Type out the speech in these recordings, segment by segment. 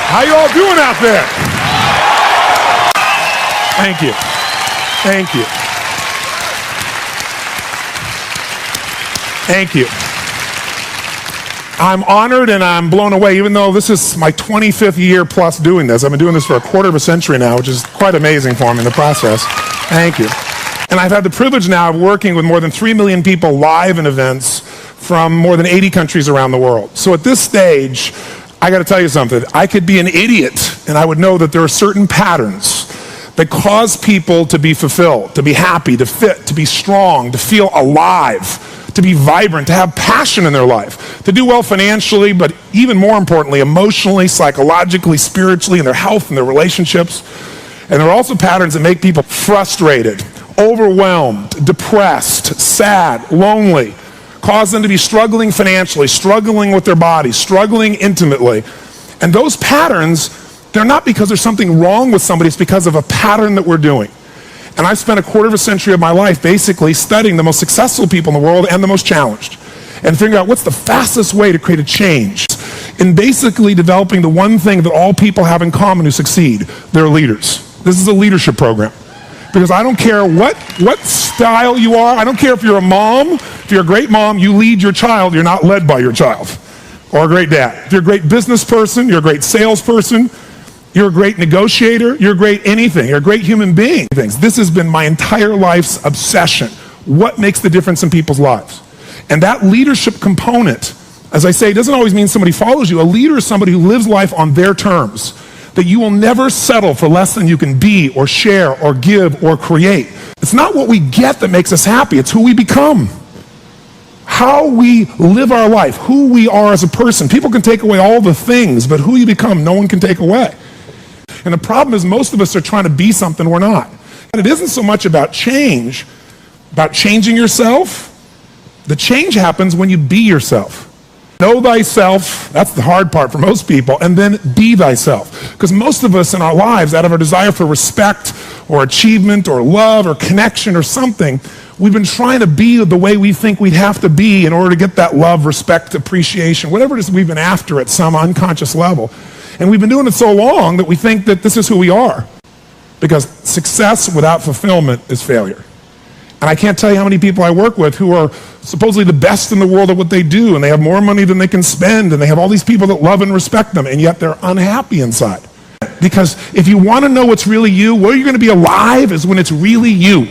How you all doing out there? Thank you. Thank you. Thank you. I'm honored and I'm blown away, even though this is my 25th year plus doing this. I've been doing this for a quarter of a century now, which is quite amazing for me in the process. Thank you. And I've had the privilege now of working with more than 3 million people live in events from more than 80 countries around the world. So at this stage, I got to tell you something. I could be an idiot, and I would know that there are certain patterns that cause people to be fulfilled, to be happy, to fit, to be strong, to feel alive, to be vibrant, to have passion in their life, to do well financially, but even more importantly, emotionally, psychologically, spiritually, in their health and their relationships. And there are also patterns that make people frustrated, overwhelmed, depressed, sad, lonely, cause them to be struggling financially, struggling with their body, struggling intimately. And those patterns, they're not because there's something wrong with somebody, it's because of a pattern that we're doing. And I've spent a quarter of a century of my life basically studying the most successful people in the world and the most challenged, and figuring out what's the fastest way to create a change in basically developing the one thing that all people have in common who succeed. They're leaders. This is a leadership program. Because I don't care what style you are. I don't care if you're a mom. If you're a great mom, you lead your child. You're not led by your child. Or a great dad. If you're a great business person, you're a great salesperson, you're a great negotiator, you're a great anything. You're a great human being. This has been my entire life's obsession. What makes the difference in people's lives? And that leadership component, as I say, doesn't always mean somebody follows you. A leader is somebody who lives life on their terms. That you will never settle for less than you can be or share or give or create. It's not what we get that makes us happy, it's who we become. How we live our life, who we are as a person. People can take away all the things, but who you become, no one can take away. And the problem is most of us are trying to be something we're not. And it isn't so much about change, about changing yourself. The change happens when you be yourself. Know thyself, that's the hard part for most people, and then be thyself. Because most of us in our lives, out of our desire for respect or achievement or love or connection or something, we've been trying to be the way we think we'd have to be in order to get that love, respect, appreciation, whatever it is we've been after at some unconscious level. And we've been doing it so long that we think that this is who we are. Because success without fulfillment is failure. And I can't tell you how many people I work with who are supposedly the best in the world at what they do, and they have more money than they can spend, and they have all these people that love and respect them, and yet they're unhappy inside. Because if you want to know what's really you, where you're going to be alive is when it's really you.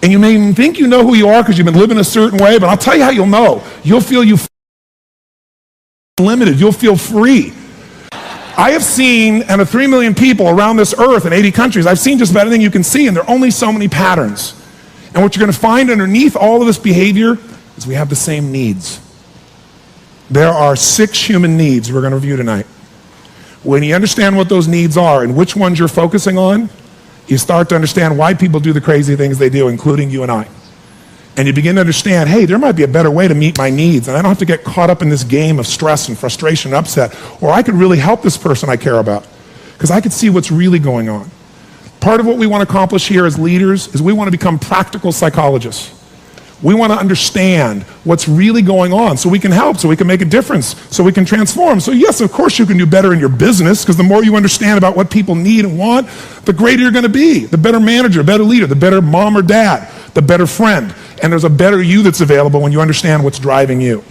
And you may even think you know who you are because you've been living a certain way, but I'll tell you how you'll know. You'll feel limited. You'll feel free. I have seen, and of 3 million people around this earth in 80 countries, I've seen just about anything you can see, and there are only so many patterns. And what you're going to find underneath all of this behavior is we have the same needs. There are 6 human needs we're going to review tonight. When you understand what those needs are and which ones you're focusing on, you start to understand why people do the crazy things they do, including you and I. And you begin to understand, hey, there might be a better way to meet my needs, and I don't have to get caught up in this game of stress and frustration and upset, or I could really help this person I care about, because I could see what's really going on. Part of what we want to accomplish here as leaders is we want to become practical psychologists. We want to understand what's really going on so we can help, so we can make a difference, so we can transform. So yes, of course you can do better in your business, because the more you understand about what people need and want, the greater you're going to be. The better manager, better leader, the better mom or dad, the better friend. And there's a better you that's available when you understand what's driving you.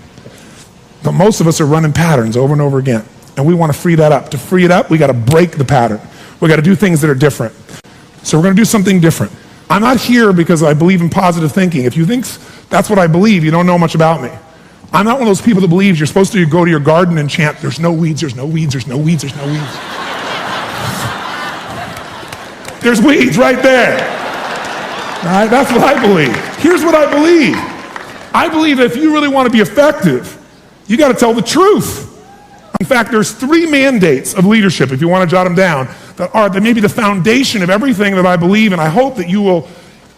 But most of us are running patterns over and over again. And we want to free that up. To free it up, we got to break the pattern. We got to do things that are different. So we're going to do something different. I'm not here because I believe in positive thinking. If you think that's what I believe, you don't know much about me. I'm not one of those people that believes you're supposed to go to your garden and chant, there's no weeds, there's no weeds, there's no weeds, there's no weeds. There's weeds right there. All right, that's what I believe. Here's what I believe. I believe that if you really want to be effective, you got to tell the truth. In fact, there's 3 mandates of leadership, if you want to jot them down, that may be the foundation of everything that I believe, and I hope that you will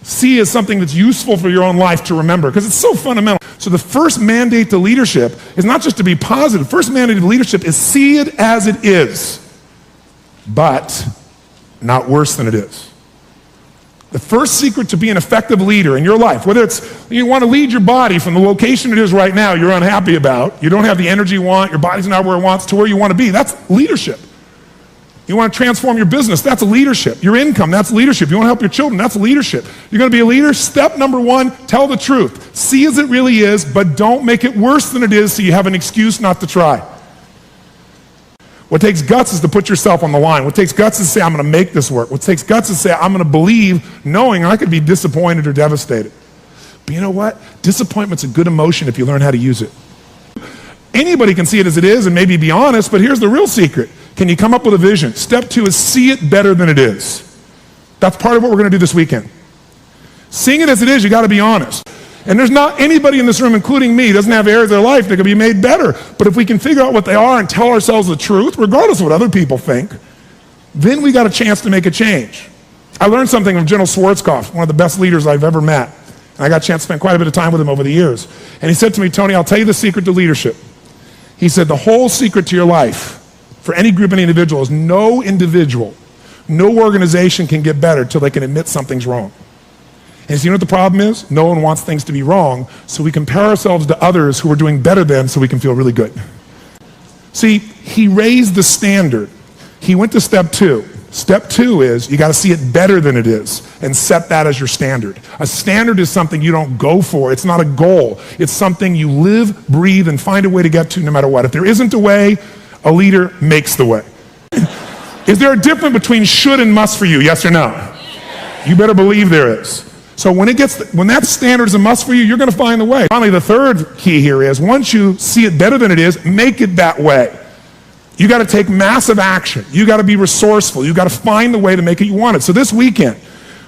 see as something that's useful for your own life to remember, because it's so fundamental. So the first mandate to leadership is not just to be positive. First mandate to leadership is see it as it is, but not worse than it is. The first secret to be an effective leader in your life, whether it's you want to lead your body from the location it is right now you're unhappy about, you don't have the energy you want, your body's not where it wants, to where you want to be, that's leadership. You want to transform your business, that's leadership. Your income, that's leadership. You want to help your children, that's leadership. You're going to be a leader? Step number one, tell the truth. See as it really is, but don't make it worse than it is so you have an excuse not to try. What takes guts is to put yourself on the line. What takes guts is to say, I'm going to make this work. What takes guts is to say, I'm going to believe, knowing I could be disappointed or devastated. But you know what? Disappointment's a good emotion if you learn how to use it. Anybody can see it as it is and maybe be honest, but here's the real secret. Can you come up with a vision? Step two is see it better than it is. That's part of what we're going to do this weekend. Seeing it as it is, you got to be honest. And there's not anybody in this room, including me, doesn't have areas of their life that can be made better. But if we can figure out what they are and tell ourselves the truth, regardless of what other people think, then we got a chance to make a change. I learned something from General Schwarzkopf, one of the best leaders I've ever met. And I got a chance to spend quite a bit of time with him over the years. And he said to me, Tony, I'll tell you the secret to leadership. He said, the whole secret to your life for any group, any individual, is no individual, no organization can get better till they can admit something's wrong. And so you know what the problem is? No one wants things to be wrong, so we compare ourselves to others who are doing better than so we can feel really good. See, he raised the standard. He went to step two. Step two is you got to see it better than it is and set that as your standard. A standard is something you don't go for. It's not a goal. It's something you live, breathe, and find a way to get to no matter what. If there isn't a way, a leader makes the way. Is there a difference between should and must for you? Yes or no? You better believe there is. So when that standard is a must for you, you're going to find the way. Finally, the third key here is once you see it better than it is, make it that way. You got to take massive action. You got to be resourceful. You got to find the way to make it you want it. So this weekend,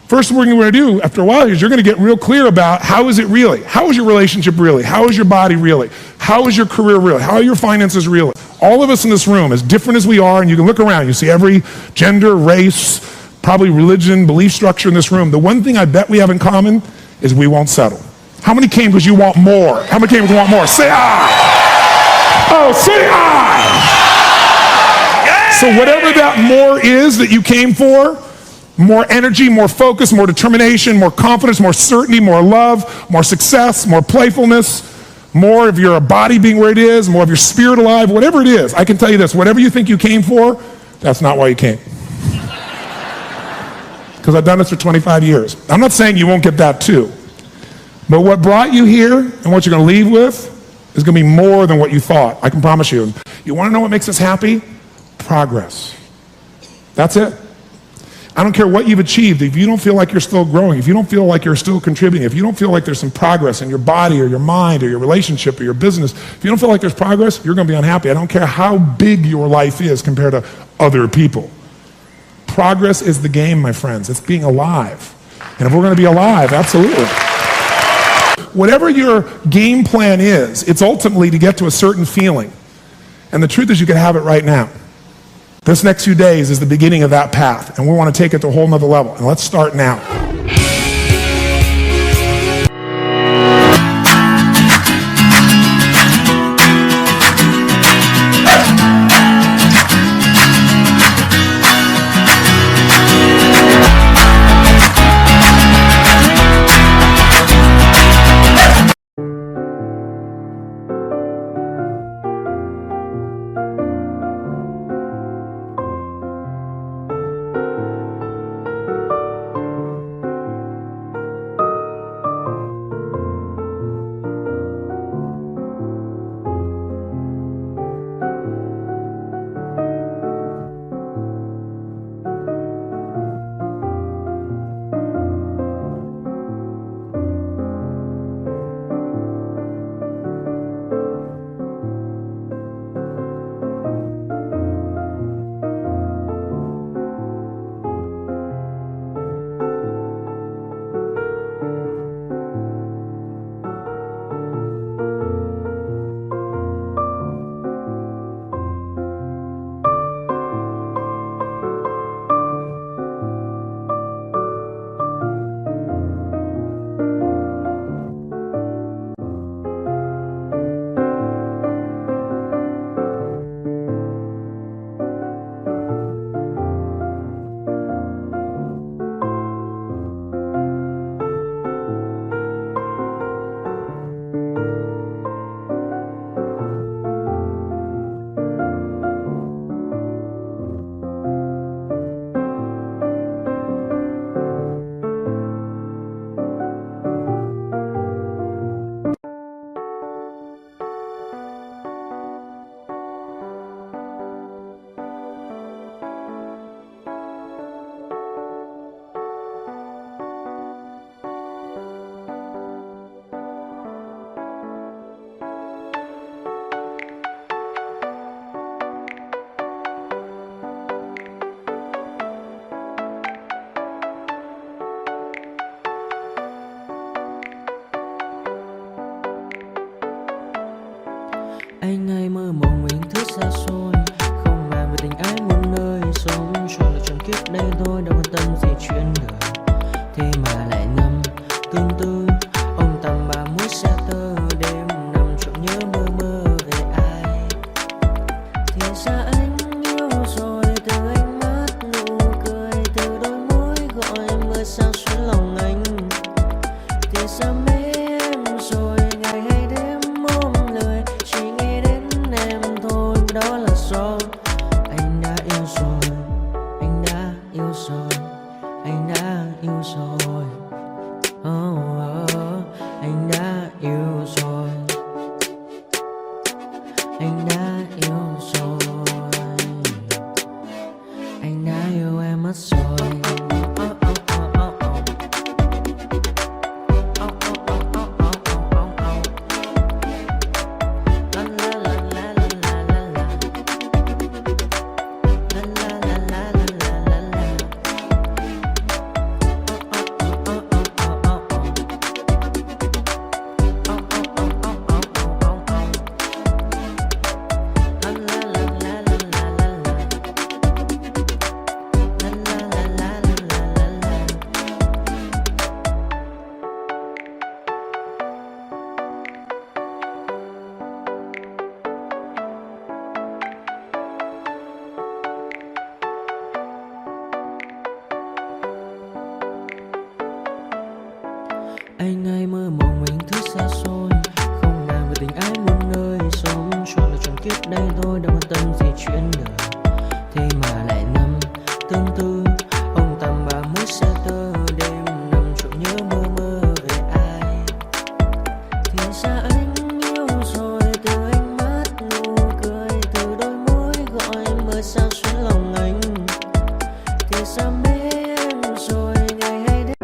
first thing we're going to do after a while is you're going to get real clear about how is it really? How is your relationship really? How is your body really? How is your career really? How are your finances really? All of us in this room, as different as we are, and you can look around, you see every gender, race, probably religion, belief structure in this room. The one thing I bet we have in common is we won't settle. How many came because you want more? How many came because you want more? Say I. Oh, say I. So whatever that more is that you came for, more energy, more focus, more determination, more confidence, more certainty, more love, more success, more playfulness, more of your body being where it is, more of your spirit alive, whatever it is, I can tell you this, whatever you think you came for, that's not why you came. Because I've done this for 25 years. I'm not saying you won't get that too. But what brought you here and what you're going to leave with is going to be more than what you thought. I can promise you. You want to know what makes us happy? Progress. That's it. I don't care what you've achieved. If you don't feel like you're still growing, if you don't feel like you're still contributing, if you don't feel like there's some progress in your body or your mind or your relationship or your business, if you don't feel like there's progress, you're going to be unhappy. I don't care how big your life is compared to other people. Progress is the game, my friends. It's being alive. And if we're going to be alive, absolutely. Whatever your game plan is, it's ultimately to get to a certain feeling. And the truth is you can have it right now. This next few days is the beginning of that path, and we want to take it to a whole nother level. And let's start now. Anh hay mơ mộng mình thứ xa xôi, không màng về tình ái muôn nơi. Sống cho là trọn kiếp đây thôi, đâu quan tâm gì chuyện đời. Thế mà lại nằm tương tư, ông tầm bà mũi xe tơ. Đêm nằm trộm nhớ mơ mơ về ai. Thì ra anh yêu rồi, từ ánh mắt nụ cười, từ đôi môi gọi mưa sao xuyến lòng anh. Thì ra mê em rồi, ngày hay đêm ôm lời, chỉ nghĩ đến em thôi. Đó là do anh đã yêu rồi, anh đã yêu rồi, anh đã yêu rồi. Anh đã yêu rồi, anh đã yêu rồi, anh đã yêu em mất rồi. Anh hay mơ mộng mình thứ xa xôi, không màng về tình ái muôn nơi. Sống cho là trọn kiếp đây thôi, đâu quan tâm gì chuyện đời. Thế mà lại nằm tương tư, ông tầm bà mũi xe tơ. Đêm nằm trộm nhớ mơ mơ về ai. Thì ra anh yêu rồi, từ ánh mắt nụ cười, từ đôi môi gọi mưa sao xuyến lòng anh. Thì ra mê em rồi, ngày hay đêm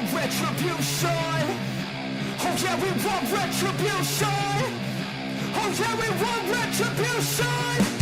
want retribution. Oh yeah, we want retribution. Oh yeah, we want retribution.